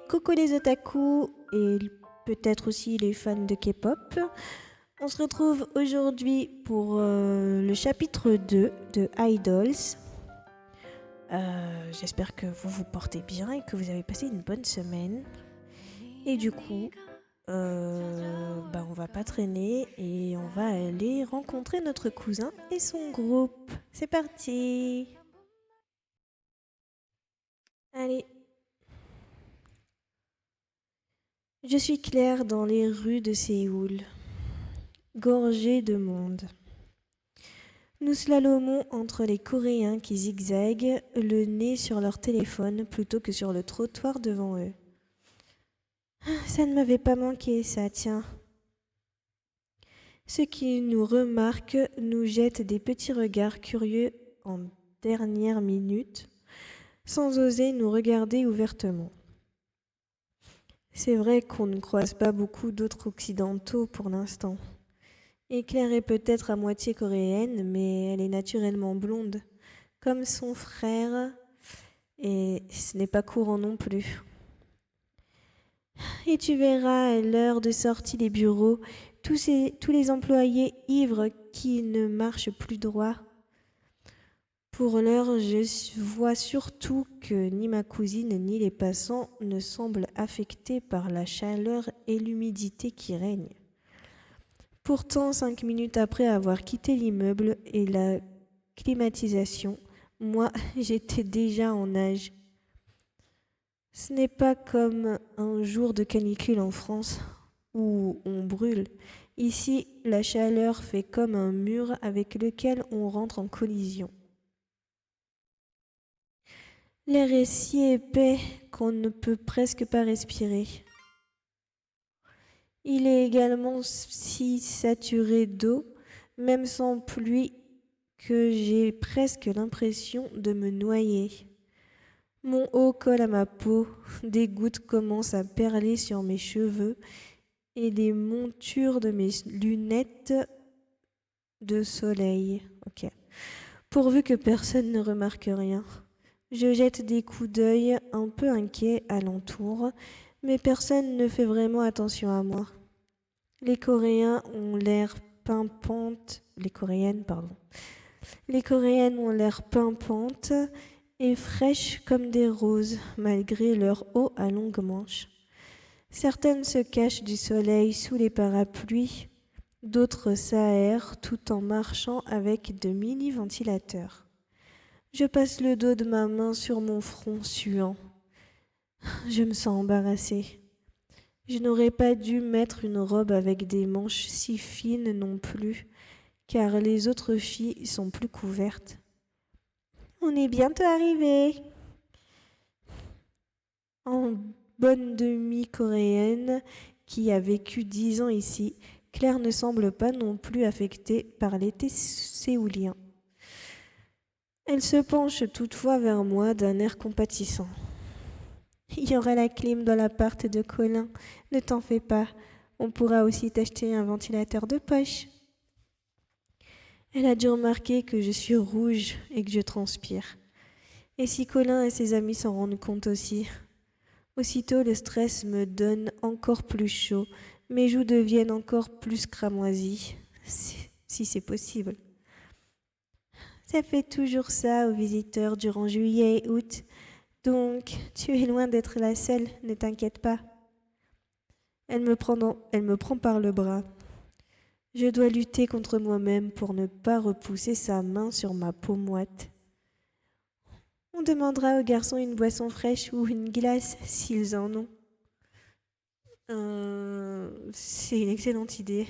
coucou les otaku et peut-être aussi les fans de K-pop. On se retrouve aujourd'hui pour le chapitre 2 de Idols. J'espère que vous vous portez bien et que vous avez passé une bonne semaine. Et du coup, on va pas traîner et on va aller rencontrer notre cousin et son groupe. C'est parti! Allez. Je suis Claire dans les rues de Séoul, gorgée de monde. Nous slalomons entre les Coréens qui zigzaguent, le nez sur leur téléphone plutôt que sur le trottoir devant eux. Ça ne m'avait pas manqué, ça, tiens. Ceux qui nous remarquent nous jettent des petits regards curieux en dernière minute, sans oser nous regarder ouvertement. C'est vrai qu'on ne croise pas beaucoup d'autres occidentaux pour l'instant. Et Claire est peut-être à moitié coréenne, mais elle est naturellement blonde, comme son frère, et ce n'est pas courant non plus. Et tu verras à l'heure de sortie des bureaux, tous les employés ivres qui ne marchent plus droit. Pour l'heure, je vois surtout que ni ma cousine ni les passants ne semblent affectés par la chaleur et l'humidité qui règnent. Pourtant, 5 minutes après avoir quitté l'immeuble et la climatisation, moi, j'étais déjà en nage. Ce n'est pas comme un jour de canicule en France où on brûle. Ici, la chaleur fait comme un mur avec lequel on rentre en collision. L'air est si épais qu'on ne peut presque pas respirer. Il est également si saturé d'eau, même sans pluie, que j'ai presque l'impression de me noyer. Mon haut colle à ma peau, des gouttes commencent à perler sur mes cheveux et les montures de mes lunettes de soleil. Ok. Pourvu que personne ne remarque rien. Je jette des coups d'œil un peu inquiets alentour, mais personne ne fait vraiment attention à moi. Les Coréens ont l'air pimpantes. Les Coréennes, pardon. Les Coréennes ont l'air pimpantes et fraîches comme des roses, malgré leur haut à longues manches. Certaines se cachent du soleil sous les parapluies, d'autres s'aèrent tout en marchant avec de mini-ventilateurs. Je passe le dos de ma main sur mon front suant. Je me sens embarrassée. Je n'aurais pas dû mettre une robe avec des manches si fines non plus, car les autres filles sont plus couvertes. On est bientôt arrivés. En bonne demi-coréenne qui a vécu 10 ans ici, Claire ne semble pas non plus affectée par l'été séoulien. Elle se penche toutefois vers moi d'un air compatissant. Il y aura la clim dans l'appart de Colin, ne t'en fais pas. On pourra aussi t'acheter un ventilateur de poche. Elle a dû remarquer que je suis rouge et que je transpire. Et si Colin et ses amis s'en rendent compte aussi? Aussitôt, le stress me donne encore plus chaud. Mes joues deviennent encore plus cramoisies, si c'est possible. Ça fait toujours ça aux visiteurs durant juillet et août. Donc, tu es loin d'être la seule, ne t'inquiète pas. Elle me prend par le bras. Je dois lutter contre moi-même pour ne pas repousser sa main sur ma peau moite. On demandera aux garçons une boisson fraîche ou une glace s'ils en ont. C'est une excellente idée.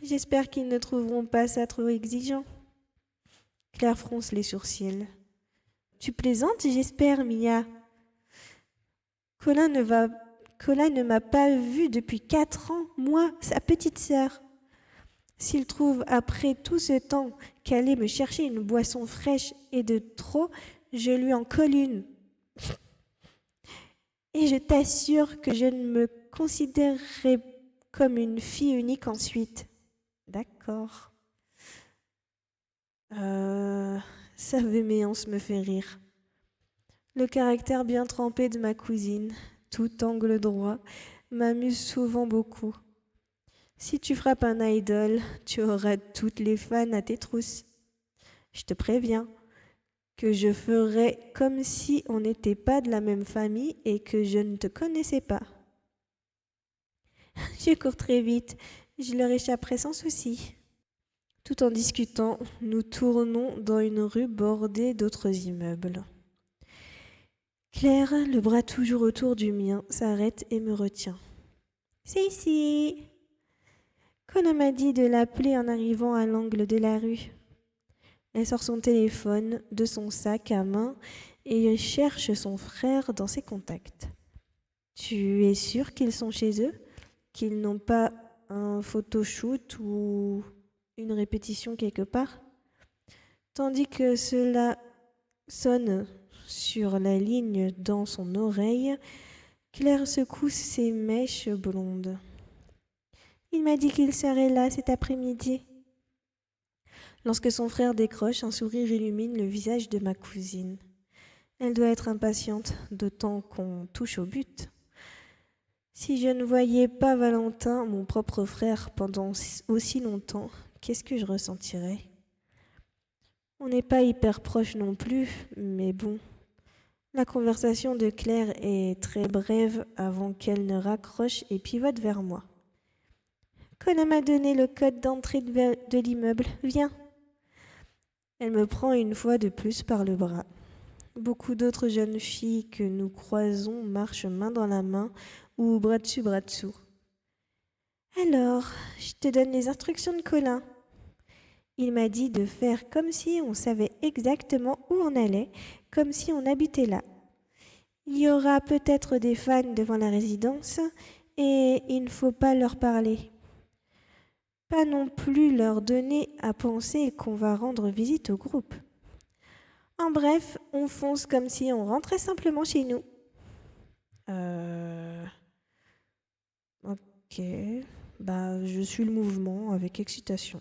J'espère qu'ils ne trouveront pas ça trop exigeant. Claire fronce les sourcils. Tu plaisantes, j'espère, Mia. Colin ne m'a pas vue depuis 4 ans, moi, sa petite sœur. S'il trouve après tout ce temps qu'aller me chercher une boisson fraîche est de trop, je lui en colle une. Et je t'assure que je ne me considérerai comme une fille unique ensuite. D'accord. Sa véhémence me fait rire. Le caractère bien trempé de ma cousine, tout angle droit, m'amuse souvent beaucoup. Si tu frappes un idol, tu auras toutes les fans à tes trousses. Je te préviens que je ferai comme si on n'était pas de la même famille et que je ne te connaissais pas. Je cours très vite, je leur échapperai sans souci. Tout en discutant, nous tournons dans une rue bordée d'autres immeubles. Claire, le bras toujours autour du mien, s'arrête et me retient. C'est ici. Colin m'a dit de l'appeler en arrivant à l'angle de la rue. Elle sort son téléphone de son sac à main et cherche son frère dans ses contacts. Tu es sûr qu'ils sont chez eux? Qu'ils n'ont pas un photoshoot ou une répétition quelque part? Tandis que cela sonne sur la ligne dans son oreille, Claire secoue ses mèches blondes. Il m'a dit qu'il serait là cet après-midi. Lorsque son frère décroche, un sourire illumine le visage de ma cousine. Elle doit être impatiente, d'autant qu'on touche au but. Si je ne voyais pas Valentin, mon propre frère, pendant aussi longtemps, qu'est-ce que je ressentirais? On n'est pas hyper proches non plus, mais bon. La conversation de Claire est très brève avant qu'elle ne raccroche et pivote vers moi. Colin m'a donné le code d'entrée de l'immeuble. Viens. Elle me prend une fois de plus par le bras. Beaucoup d'autres jeunes filles que nous croisons marchent main dans la main ou bras dessus bras dessous. Alors, je te donne les instructions de Colin. Il m'a dit de faire comme si on savait exactement où on allait, comme si on habitait là. Il y aura peut-être des fans devant la résidence et il ne faut pas leur parler. Pas non plus leur donner à penser qu'on va rendre visite au groupe. En bref, on fonce comme si on rentrait simplement chez nous. Ok. Je suis le mouvement avec excitation.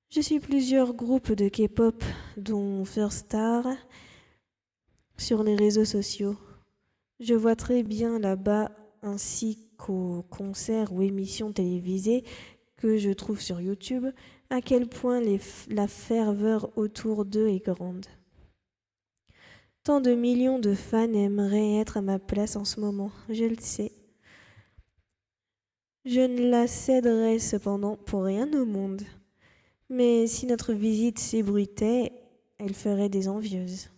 Je suis plusieurs groupes de K-pop, dont First Star, sur les réseaux sociaux. Je vois très bien là-bas, ainsi qu'aux concerts ou émissions télévisées que je trouve sur YouTube, à quel point la ferveur autour d'eux est grande. Tant de millions de fans aimeraient être à ma place en ce moment, je le sais. Je ne la céderai cependant pour rien au monde. Mais si notre visite s'ébruitait, elle ferait des envieuses.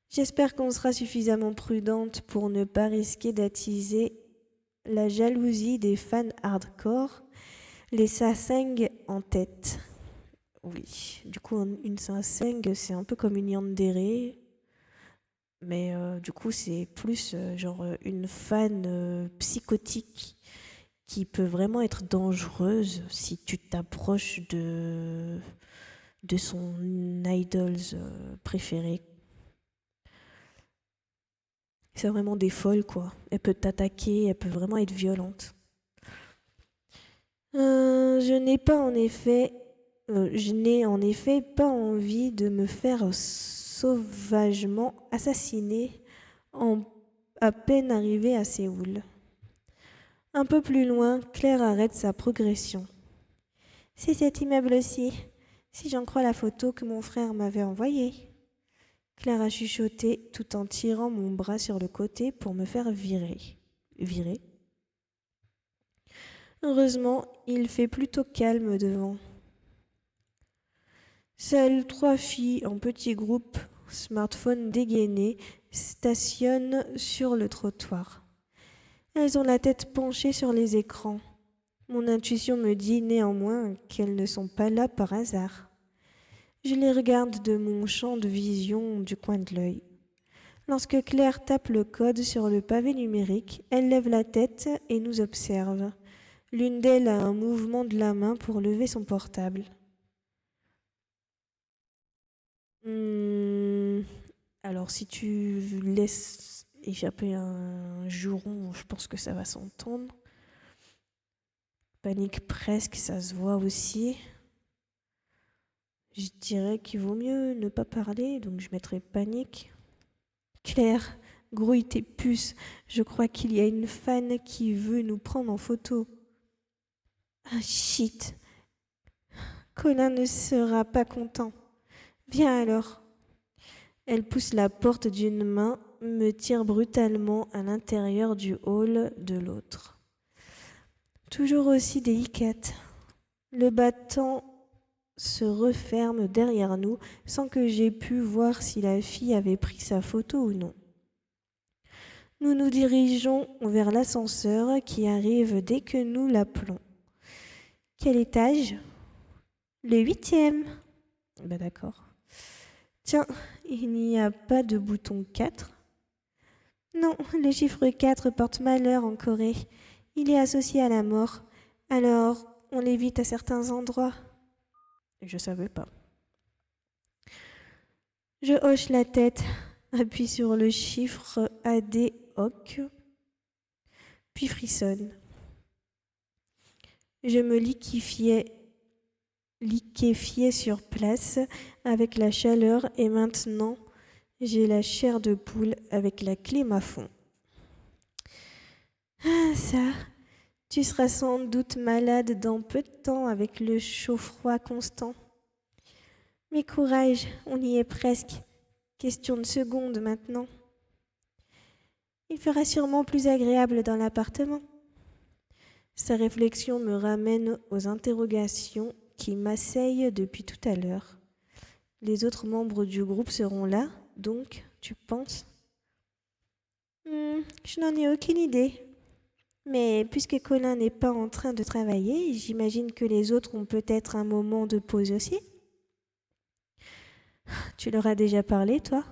J'espère qu'on sera suffisamment prudente pour ne pas risquer d'attiser la jalousie des fans hardcore, les sasaeng en tête. Oui, du coup, une sasaeng, c'est un peu comme une yandere, mais du coup, c'est plus genre une fan psychotique qui peut vraiment être dangereuse si tu t'approches de son idols préféré. C'est vraiment des folles, quoi. Elle peut t'attaquer, elle peut vraiment être violente. Je n'ai en effet pas envie de me faire sauvagement assassiner à peine arrivée à Séoul. Un peu plus loin, Claire arrête sa progression. C'est cet immeuble-ci, si j'en crois la photo que mon frère m'avait envoyée. Claire a chuchoté tout en tirant mon bras sur le côté pour me faire virer. Virer? Heureusement, il fait plutôt calme devant. Seules 3 filles en petit groupe, smartphone dégainé, stationnent sur le trottoir. Elles ont la tête penchée sur les écrans. Mon intuition me dit néanmoins qu'elles ne sont pas là par hasard. Je les regarde de mon champ de vision du coin de l'œil. Lorsque Claire tape le code sur le pavé numérique, elle lève la tête et nous observe. L'une d'elles a un mouvement de la main pour lever son portable. Alors si tu laisses échapper un juron, je pense que ça va s'entendre. Panique presque, ça se voit aussi. Je dirais qu'il vaut mieux ne pas parler, donc je mettrai panique. Claire, grouille tes puces. Je crois qu'il y a une fan qui veut nous prendre en photo. Ah shit. Colin ne sera pas content. Viens alors. Elle pousse la porte d'une main, me tire brutalement à l'intérieur du hall de l'autre. Toujours aussi délicate. Le battant se referme derrière nous sans que j'aie pu voir si la fille avait pris sa photo ou non. Nous nous dirigeons vers l'ascenseur qui arrive dès que nous l'appelons. Quel étage ? Le 8e. Bah d'accord. Tiens, il n'y a pas de bouton 4 ? Non, le chiffre 4 porte malheur en Corée. Il est associé à la mort. Alors, on l'évite à certains endroits. Je savais pas. Je hoche la tête, appuie sur le chiffre AD HOC, puis frissonne. Je me liquéfiais sur place avec la chaleur et maintenant j'ai la chair de poule avec la clim à fond. Ah ça, tu seras sans doute malade dans peu de temps avec le chaud-froid constant. Mais courage, on y est presque. Question de seconde maintenant. Il fera sûrement plus agréable dans l'appartement. Sa réflexion me ramène aux interrogations qui m'assaillent depuis tout à l'heure. Les autres membres du groupe seront là, donc, tu penses ? Je n'en ai aucune idée. Mais puisque Colin n'est pas en train de travailler, j'imagine que les autres ont peut-être un moment de pause aussi. Tu leur as déjà parlé, toi ?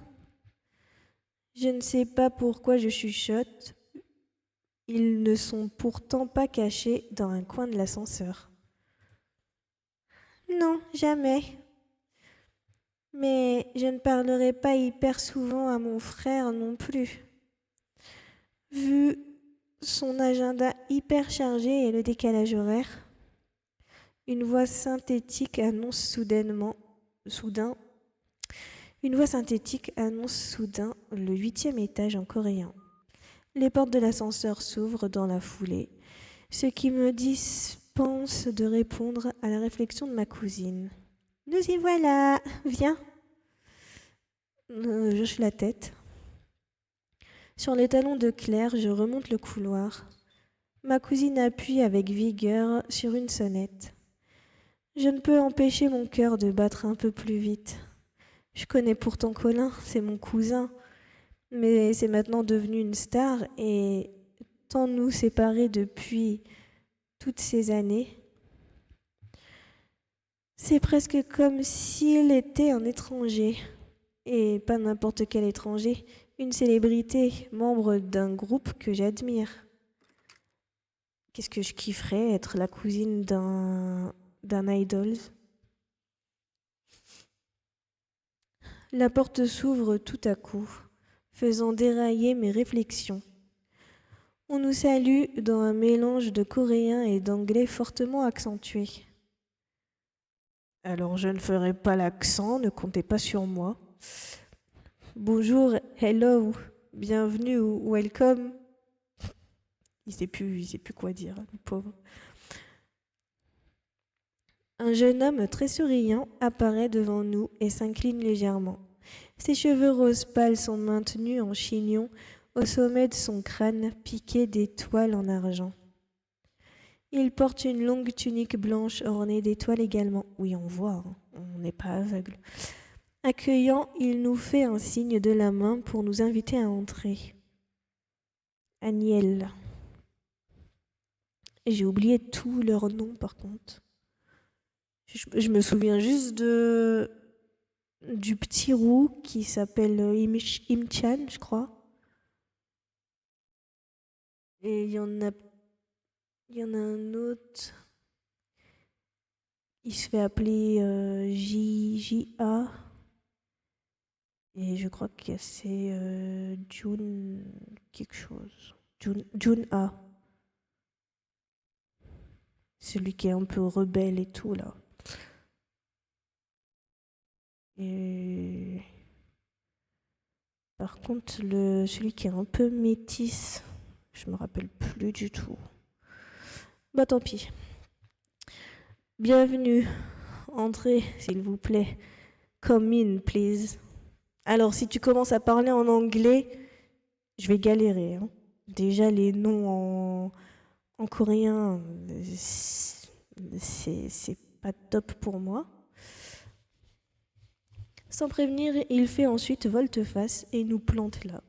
Je ne sais pas pourquoi je chuchote. Ils ne sont pourtant pas cachés dans un coin de l'ascenseur. Non, jamais. Mais je ne parlerai pas hyper souvent à mon frère non plus. Vu son agenda hyper chargé et le décalage horaire, une voix synthétique annonce soudain le 8e étage en coréen. Les portes de l'ascenseur s'ouvrent dans la foulée, ce qui me dispense de répondre à la réflexion de ma cousine. Nous y voilà, viens. J'hoche la tête. Sur les talons de Claire, je remonte le couloir. Ma cousine appuie avec vigueur sur une sonnette. Je ne peux empêcher mon cœur de battre un peu plus vite. Je connais pourtant Colin, c'est mon cousin, mais c'est maintenant devenu une star et tant nous séparés depuis toutes ces années. C'est presque comme s'il était un étranger, et pas n'importe quel étranger, une célébrité, membre d'un groupe que j'admire. Qu'est-ce que je kifferais être la cousine d'un idol. La porte s'ouvre tout à coup, faisant dérailler mes réflexions. On nous salue dans un mélange de coréen et d'anglais fortement accentué. Alors je ne ferai pas l'accent, ne comptez pas sur moi. Bonjour, hello, bienvenue ou welcome. Il sait plus quoi dire, le pauvre. Un jeune homme très souriant apparaît devant nous et s'incline légèrement. Ses cheveux rose pâle sont maintenus en chignon au sommet de son crâne piqué d'étoiles en argent. Il porte une longue tunique blanche ornée d'étoiles également. Oui, on voit, hein, on n'est pas aveugle. Accueillant, il nous fait un signe de la main pour nous inviter à entrer. Aniel. J'ai oublié tous leurs noms par contre. Je me souviens juste du petit roux qui s'appelle Im-chan, je crois. Et il y en a un autre. Il se fait appeler J.A. Et je crois que c'est Jun quelque chose. Jun-A. Celui qui est un peu rebelle et tout, là. Et Par contre, celui qui est un peu métis, je me rappelle plus du tout. Bah tant pis. Bienvenue. Entrez, s'il vous plaît. Come in, please. Alors, si tu commences à parler en anglais, je vais galérer. Hein. Déjà, les noms en coréen, c'est pas top pour moi. Sans prévenir, il fait ensuite volte-face et nous plante là.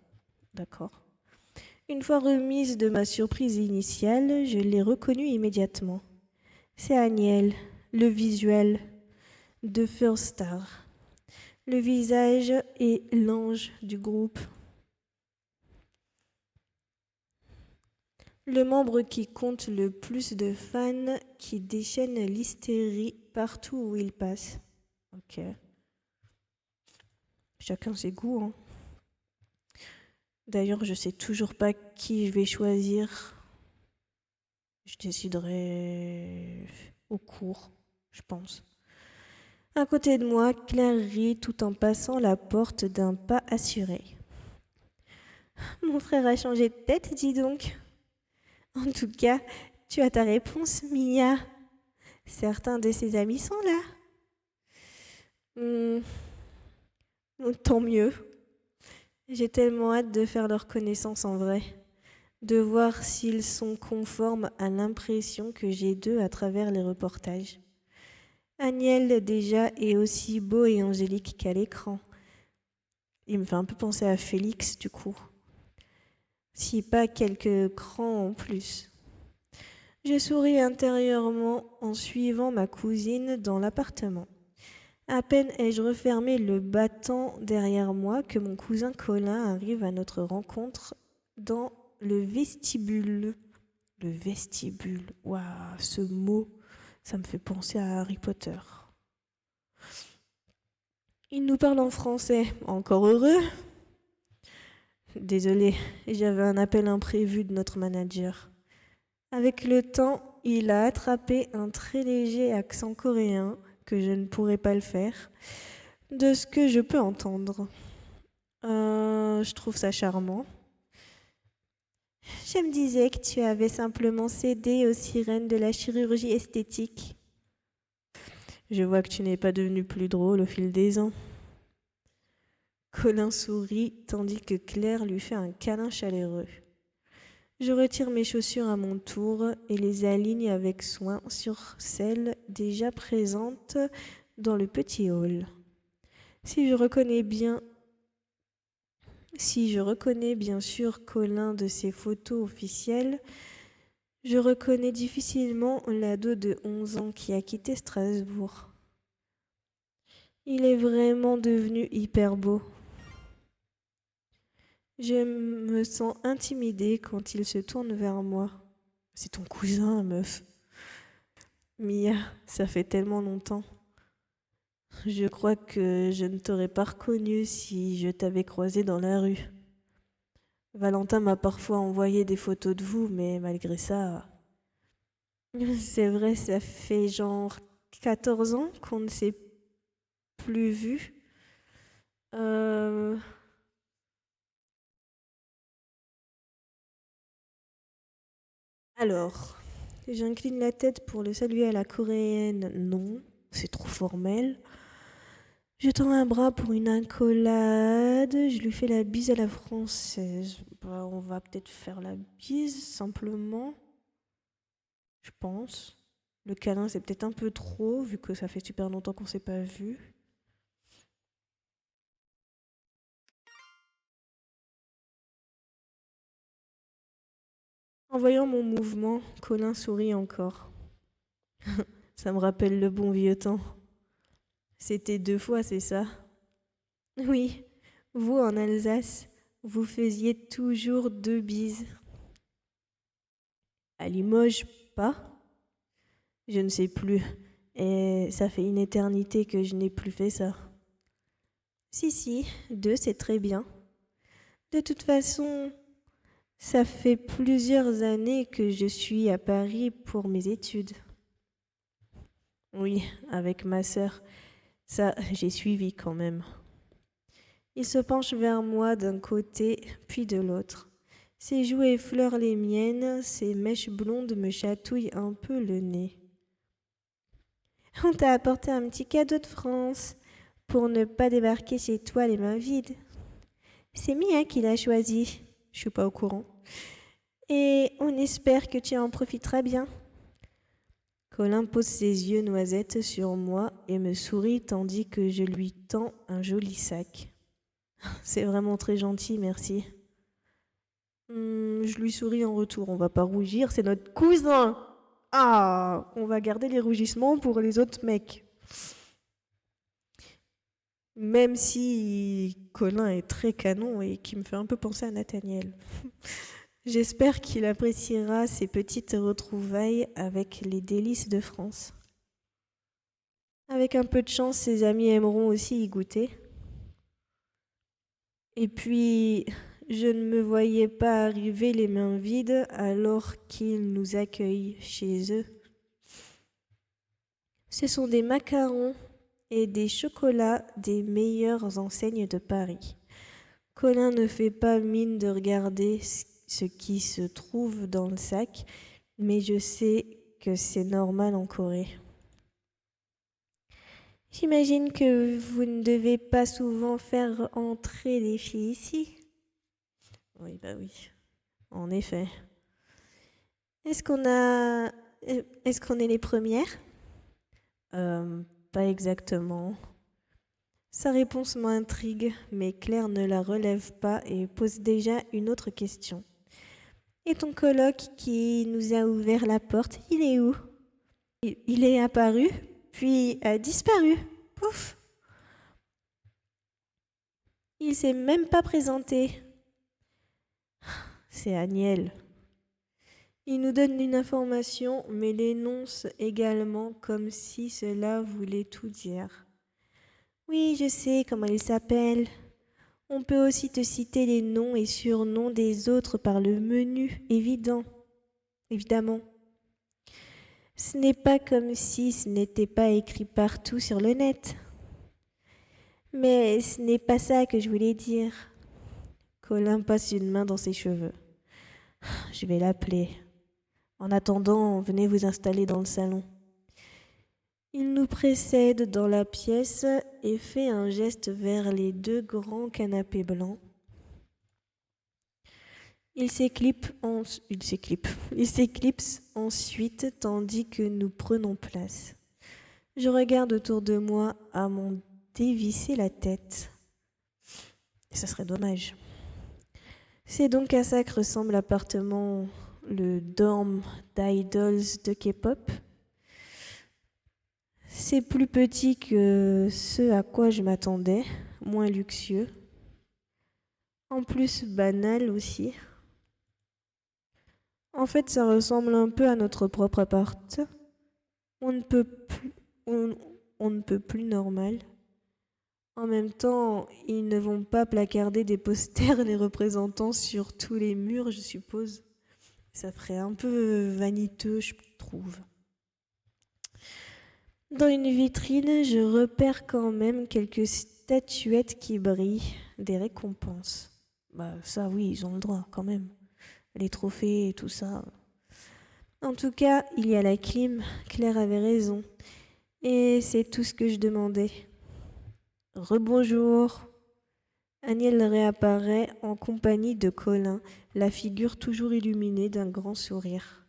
D'accord. Une fois remise de ma surprise initiale, je l'ai reconnu immédiatement. C'est Aniel, le visuel de First Star. Le visage et l'ange du groupe. Le membre qui compte le plus de fans, qui déchaîne l'hystérie partout où il passe. Ok. Chacun ses goûts, hein. D'ailleurs, je sais toujours pas qui je vais choisir. Je déciderai au cours, je pense. À côté de moi, Claire rit tout en passant la porte d'un pas assuré. Mon frère a changé de tête, dis donc. En tout cas, tu as ta réponse, Mia. Certains de ses amis sont là. Tant mieux. J'ai tellement hâte de faire leur connaissance en vrai, de voir s'ils sont conformes à l'impression que j'ai d'eux à travers les reportages. Aniel, déjà, est aussi beau et angélique qu'à l'écran. Il me fait un peu penser à Félix, du coup. Si pas quelques crans en plus. Je souris intérieurement en suivant ma cousine dans l'appartement. À peine ai-je refermé le battant derrière moi que mon cousin Colin arrive à notre rencontre dans le vestibule. Le vestibule, waouh, ce mot, ça me fait penser à Harry Potter. Il nous parle en français, encore heureux. Désolé, j'avais un appel imprévu de notre manager. Avec le temps, il a attrapé un très léger accent coréen, que je ne pourrais pas le faire, de ce que je peux entendre. Je trouve ça charmant. Je me disais que tu avais simplement cédé aux sirènes de la chirurgie esthétique. Je vois que tu n'es pas devenu plus drôle au fil des ans. Colin sourit tandis que Claire lui fait un câlin chaleureux. Je retire mes chaussures à mon tour et les aligne avec soin sur celles déjà présentes dans le petit hall. Si je reconnais bien sûr Colin de ses photos officielles, je reconnais difficilement l'ado de 11 ans qui a quitté Strasbourg. Il est vraiment devenu hyper beau. Je me sens intimidée quand il se tourne vers moi. C'est ton cousin, meuf. Mia, ça fait tellement longtemps. Je crois que je ne t'aurais pas reconnue si je t'avais croisé dans la rue. Valentin m'a parfois envoyé des photos de vous, mais malgré ça... C'est vrai, ça fait genre 14 ans qu'on ne s'est plus vu. Alors, j'incline la tête pour le saluer à la coréenne. Non, c'est trop formel. Je tends un bras pour une accolade. Je lui fais la bise à la française. Bah, on va peut-être faire la bise, simplement. Je pense. Le câlin, c'est peut-être un peu trop, vu que ça fait super longtemps qu'on s'est pas vu. En voyant mon mouvement, Colin sourit encore. Ça me rappelle le bon vieux temps. C'était 2 fois, c'est ça? Oui, vous en Alsace, vous faisiez toujours 2 bises. À Limoges, pas? Je ne sais plus. Et ça fait une éternité que je n'ai plus fait ça. Si, 2, c'est très bien. De toute façon, ça fait plusieurs années que je suis à Paris pour mes études. Oui, avec ma sœur. Ça, j'ai suivi quand même. Il se penche vers moi d'un côté, puis de l'autre. Ses joues effleurent les miennes, ses mèches blondes me chatouillent un peu le nez. On t'a apporté un petit cadeau de France pour ne pas débarquer chez toi les mains vides. C'est Mia qui l'a choisi. Je suis pas au courant. Et on espère que tu en profiteras bien. Colin pose ses yeux noisettes sur moi et me sourit tandis que je lui tends un joli sac. C'est vraiment très gentil, merci. Je lui souris en retour, on va pas rougir, c'est notre cousin. Ah, on va garder les rougissements pour les autres mecs. Même si Colin est très canon et qui me fait un peu penser à Nathaniel. J'espère qu'il appréciera ces petites retrouvailles avec les délices de France. Avec un peu de chance, ses amis aimeront aussi y goûter. Et puis, je ne me voyais pas arriver les mains vides alors qu'ils nous accueillent chez eux. Ce sont des macarons et des chocolats des meilleures enseignes de Paris. Colin ne fait pas mine de regarder ce qui se trouve dans le sac, mais je sais que c'est normal en Corée. J'imagine que vous ne devez pas souvent faire entrer les filles ici. Oui, bah oui, en effet. Est-ce qu'on est les premières? Pas exactement. Sa réponse m'intrigue, mais Claire ne la relève pas et pose déjà une autre question. Et ton coloc qui nous a ouvert la porte, il est où? Il est apparu, puis a disparu. Pouf! Il s'est même pas présenté. C'est Agnel. Il nous donne une information, mais l'énonce également comme si cela voulait tout dire. Oui, je sais comment il s'appelle. On peut aussi te citer les noms et surnoms des autres par le menu, évidemment. Ce n'est pas comme si ce n'était pas écrit partout sur le net. Mais ce n'est pas ça que je voulais dire. Colin passe une main dans ses cheveux. Je vais l'appeler. En attendant, venez vous installer dans le salon. Il nous précède dans la pièce et fait un geste vers les deux grands canapés blancs. Il s'éclipse ensuite tandis que nous prenons place. Je regarde autour de moi à m'en dévisser la tête. Ça serait dommage. C'est donc à ça que ressemble l'appartement, le dorm d'idols de K-pop. C'est plus petit que ce à quoi je m'attendais, moins luxueux. En plus banal aussi. En fait, ça ressemble un peu à notre propre appart. On ne peut plus normal. En même temps, ils ne vont pas placarder des posters les représentant sur tous les murs, je suppose. Ça ferait un peu vaniteux, je trouve. Dans une vitrine, je repère quand même quelques statuettes qui brillent, des récompenses. Bah ça oui, ils ont le droit quand même. Les trophées et tout ça. En tout cas, il y a la clim, Claire avait raison. Et c'est tout ce que je demandais. Rebonjour. Agnel réapparaît en compagnie de Colin, la figure toujours illuminée d'un grand sourire.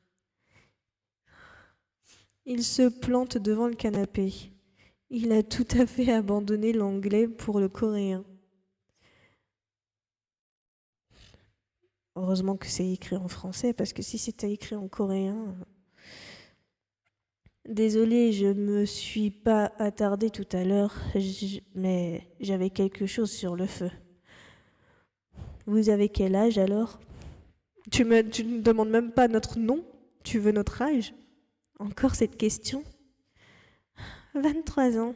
Il se plante devant le canapé. Il a tout à fait abandonné l'anglais pour le coréen. Heureusement que c'est écrit en français, parce que si c'était écrit en coréen... Désolée, je me suis pas attardée tout à l'heure, mais j'avais quelque chose sur le feu. Vous avez quel âge alors? Tu ne demandes même pas notre nom? Tu veux notre âge? Encore cette question? 23 ans.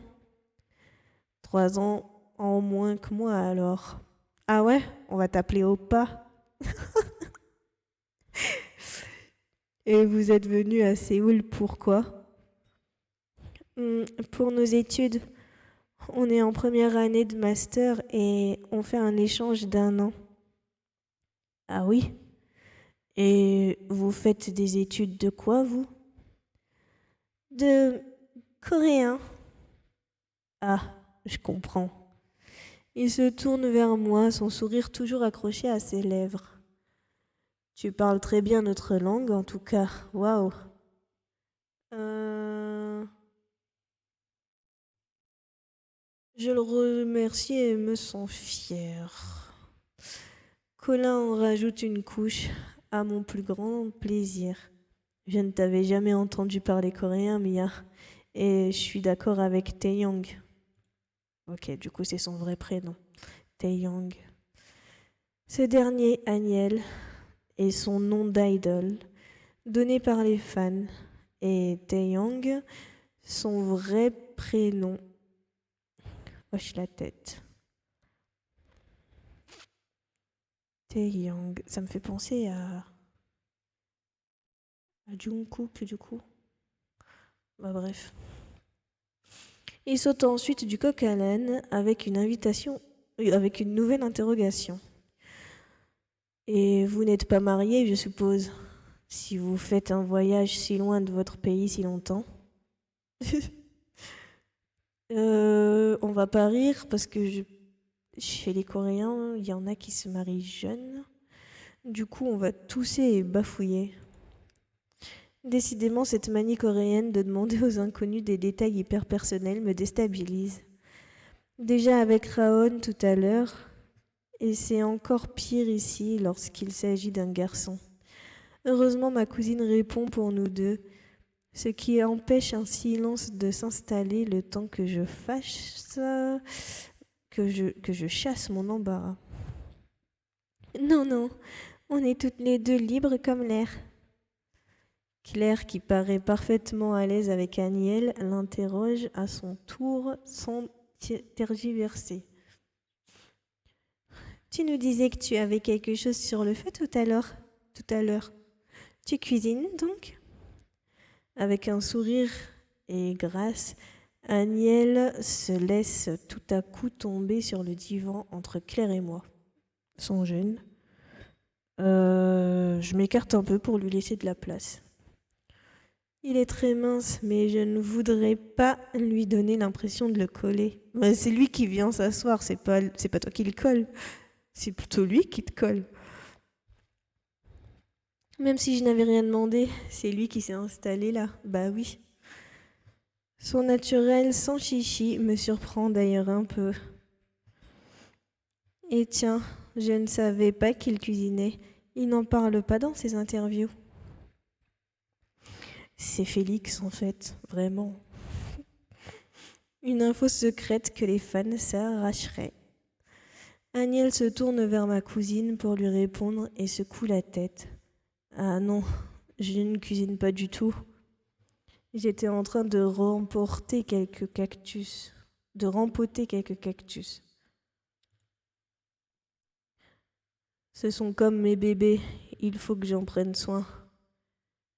3 ans en moins que moi alors. Ah ouais? On va t'appeler Oppa. Et vous êtes venu à Séoul pourquoi? Pour nos études. On est en première année de master et on fait un échange d'1 an. Ah oui? Et vous faites des études de quoi, vous? De coréen. Ah, je comprends. Il se tourne vers moi, son sourire toujours accroché à ses lèvres. Tu parles très bien notre langue, en tout cas. Waouh. Je le remercie et me sens fier. Colin en rajoute une couche, à mon plus grand plaisir. Je ne t'avais jamais entendu parler coréen, Mia, et je suis d'accord avec Taeyong. Ok, du coup c'est son vrai prénom, Taeyong. Ce dernier, Aniel, est son nom d'idole, donné par les fans, et Taeyong, son vrai prénom. Hoche la tête. Taeyong, ça me fait penser à Jungkook du coup. Bah bref. Il saute ensuite du coq à l'âne avec avec une nouvelle interrogation. Et vous n'êtes pas marié, je suppose, si vous faites un voyage si loin de votre pays si longtemps. On va pas rire parce que chez les Coréens, il y en a qui se marient jeunes. Du coup, on va tousser et bafouiller. Décidément, cette manie coréenne de demander aux inconnus des détails hyper personnels me déstabilise. Déjà avec Raon tout à l'heure, et c'est encore pire ici lorsqu'il s'agit d'un garçon. Heureusement, ma cousine répond pour nous deux, ce qui empêche un silence de s'installer le temps que je chasse mon embarras. Non, non, on est toutes les deux libres comme l'air. Claire, qui paraît parfaitement à l'aise avec Aniel, l'interroge à son tour sans tergiverser. Tu nous disais que tu avais quelque chose sur le feu tout à l'heure. Tu cuisines donc? Avec un sourire et grâce, Aniel se laisse tout à coup tomber sur le divan entre Claire et moi. Son jeune. Je m'écarte un peu pour lui laisser de la place. Il est très mince, mais je ne voudrais pas lui donner l'impression de le coller. Mais c'est lui qui vient s'asseoir, c'est pas toi qui le colle. C'est plutôt lui qui te colle. Même si je n'avais rien demandé, c'est lui qui s'est installé là. Bah oui. Son naturel sans chichi me surprend d'ailleurs un peu. Et tiens, je ne savais pas qu'il cuisinait. Il n'en parle pas dans ses interviews. C'est Félix en fait, vraiment. Une info secrète que les fans s'arracheraient. Aniel se tourne vers ma cousine pour lui répondre et secoue la tête. Ah non, je ne cuisine pas du tout. J'étais en train de rempoter quelques cactus. Ce sont comme mes bébés, il faut que j'en prenne soin.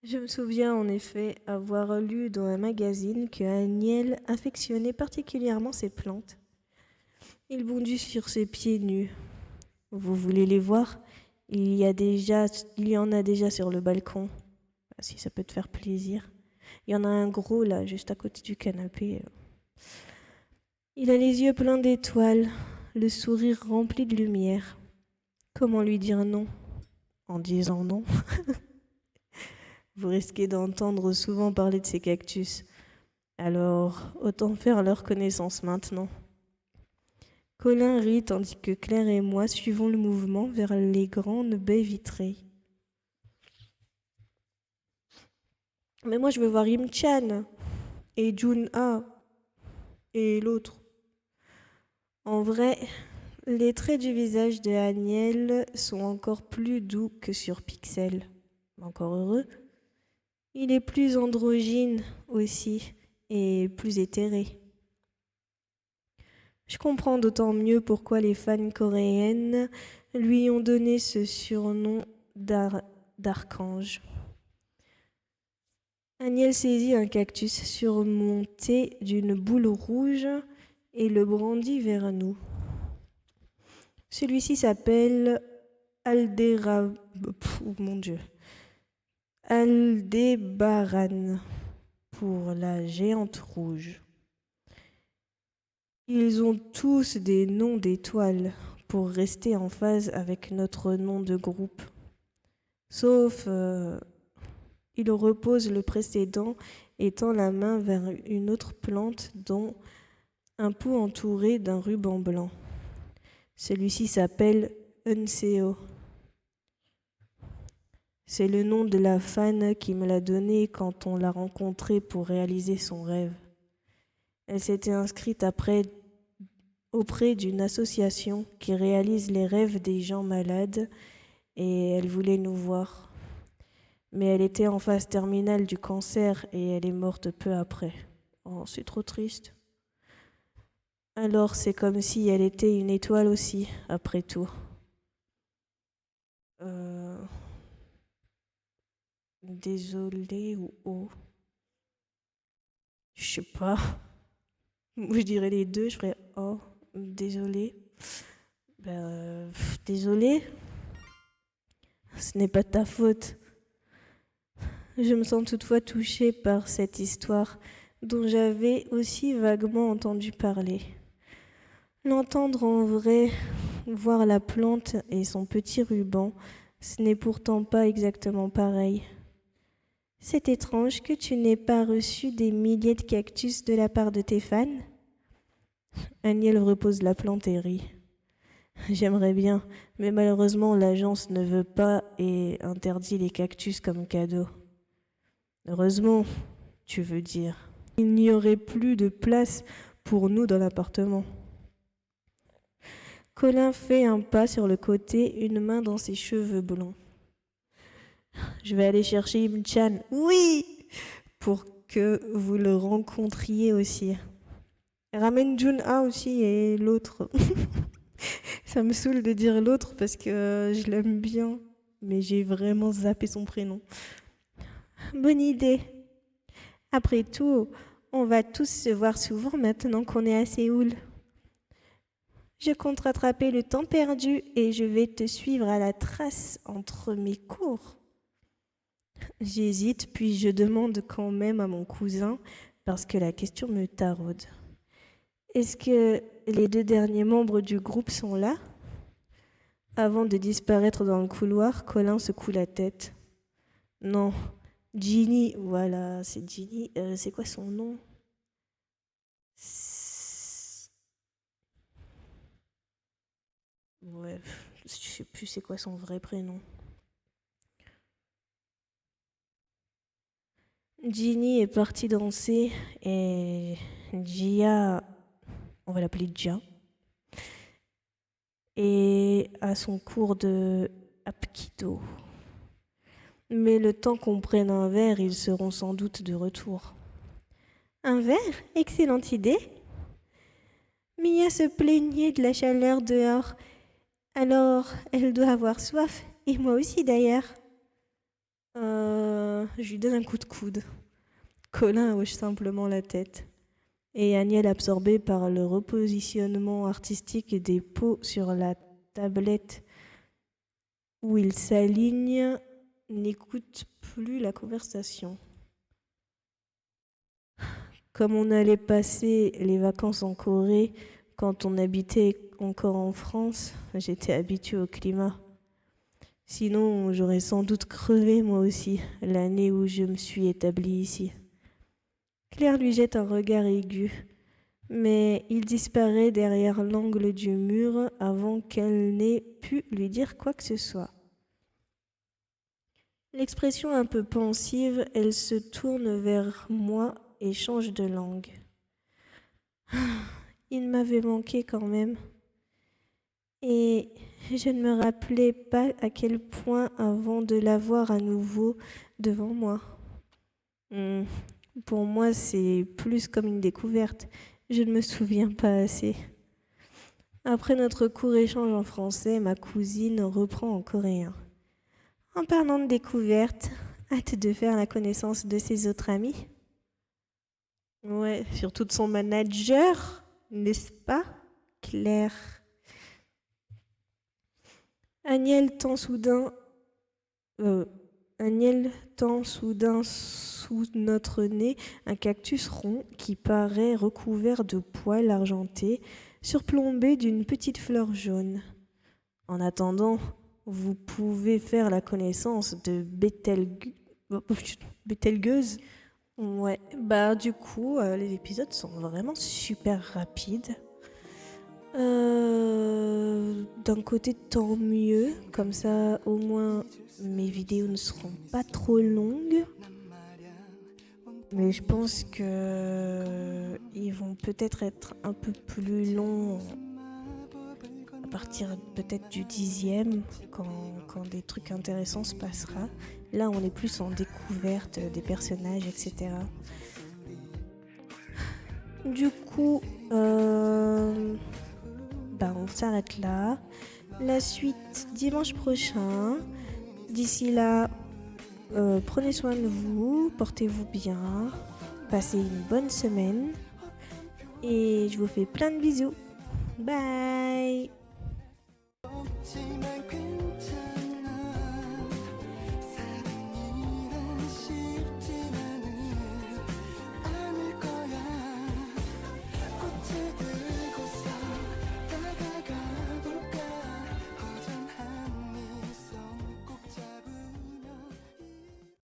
Je me souviens en effet avoir lu dans un magazine que Aniel affectionnait particulièrement ses plantes. Il bondit sur ses pieds nus. Vous voulez les voir? Il y en a déjà sur le balcon. Si ça peut te faire plaisir. Il y en a un gros là, juste à côté du canapé. Il a les yeux pleins d'étoiles, le sourire rempli de lumière. Comment lui dire non? En disant non. Vous risquez d'entendre souvent parler de ces cactus. Alors, autant faire leur connaissance maintenant. Colin rit tandis que Claire et moi suivons le mouvement vers les grandes baies vitrées. Mais moi je veux voir Im-chan et Jun-ah et l'autre. En vrai, les traits du visage de Aniel sont encore plus doux que sur Pixel. Encore heureux. Il est plus androgyne aussi et plus éthéré. Je comprends d'autant mieux pourquoi les fans coréennes lui ont donné ce surnom d'archange. Aniel saisit un cactus surmonté d'une boule rouge et le brandit vers nous. Celui-ci s'appelle mon Dieu. Aldébaran pour la géante rouge. Ils ont tous des noms d'étoiles pour rester en phase avec notre nom de groupe. Sauf, il repose le précédent et tend la main vers une autre plante dont un pot entouré d'un ruban blanc. Celui-ci s'appelle Unseo. C'est le nom de la fan qui me l'a donné quand on l'a rencontrée pour réaliser son rêve. Elle s'était inscrite auprès d'une association qui réalise les rêves des gens malades et elle voulait nous voir. Mais elle était en phase terminale du cancer et elle est morte peu après. Oh, c'est trop triste. Alors c'est comme si elle était une étoile aussi, après tout. Désolée ou oh. Je sais pas. Je dirais les deux, je ferais oh, désolée. Désolée. Ce n'est pas de ta faute. Je me sens toutefois touchée par cette histoire dont j'avais aussi vaguement entendu parler. L'entendre en vrai, voir la plante et son petit ruban, ce n'est pourtant pas exactement pareil. C'est étrange que tu n'aies pas reçu des milliers de cactus de la part de tes fans. Aniel repose la plante et rit. J'aimerais bien, mais malheureusement l'agence ne veut pas et interdit les cactus comme cadeau. Heureusement, tu veux dire. Il n'y aurait plus de place pour nous dans l'appartement. Colin fait un pas sur le côté, une main dans ses cheveux blonds. Je vais aller chercher Im-chan. Oui! Pour que vous le rencontriez aussi. Ramène Jun-A aussi et l'autre. Ça me saoule de dire l'autre parce que je l'aime bien, mais j'ai vraiment zappé son prénom. Bonne idée. Après tout, on va tous se voir souvent maintenant qu'on est à Séoul. Je compte rattraper le temps perdu et je vais te suivre à la trace entre mes cours. J'hésite, puis je demande quand même à mon cousin, parce que la question me taraude. Est-ce que les deux derniers membres du groupe sont là ? Avant de disparaître dans le couloir, Colin secoue la tête. Non, Ginny, voilà, c'est Ginny. C'est quoi son nom ? Ouais, je sais plus c'est quoi son vrai prénom. Ginny est partie danser et Gia, on va l'appeler Gia, est à son cours de Apkido. Mais le temps qu'on prenne un verre, ils seront sans doute de retour. Un verre ? Excellente idée. Mia se plaignait de la chaleur dehors. Alors, elle doit avoir soif. Et moi aussi d'ailleurs. Je lui donne un coup de coude. Colin hoche simplement la tête. Et Aniel, absorbé par le repositionnement artistique des pots sur la tablette où il s'aligne, n'écoute plus la conversation. Comme on allait passer les vacances en Corée quand on habitait encore en France, j'étais habituée au climat. Sinon, j'aurais sans doute crevé moi aussi l'année où je me suis établie ici. Claire lui jette un regard aigu, mais il disparaît derrière l'angle du mur avant qu'elle n'ait pu lui dire quoi que ce soit. L'expression un peu pensive, elle se tourne vers moi et change de langue. Il m'avait manqué quand même. Et je ne me rappelais pas à quel point avant de la voir à nouveau devant moi. Pour moi, c'est plus comme une découverte. Je ne me souviens pas assez. Après notre court échange en français, ma cousine reprend en coréen. En parlant de découverte, hâte de faire la connaissance de ses autres amis. Ouais, surtout de son manager. n'est-ce pas, Claire? Agnès tend soudain, Agnès tend soudain sous notre nez un cactus rond qui paraît recouvert de poils argentés, surplombé d'une petite fleur jaune. En attendant, vous pouvez faire la connaissance de Bételgeuse. Ouais, bah du coup, les épisodes sont vraiment super rapides. D'un côté, tant mieux, comme ça au moins mes vidéos ne seront pas trop longues. Mais je pense que ils vont peut-être être un peu plus longs à partir peut-être du 10e, quand des trucs intéressants se passera. Là, on est plus en découverte des personnages, etc. Du coup, on s'arrête là. La suite dimanche prochain. D'ici là, prenez soin de vous, portez-vous bien, passez une bonne semaine. Et je vous fais plein de bisous. Bye!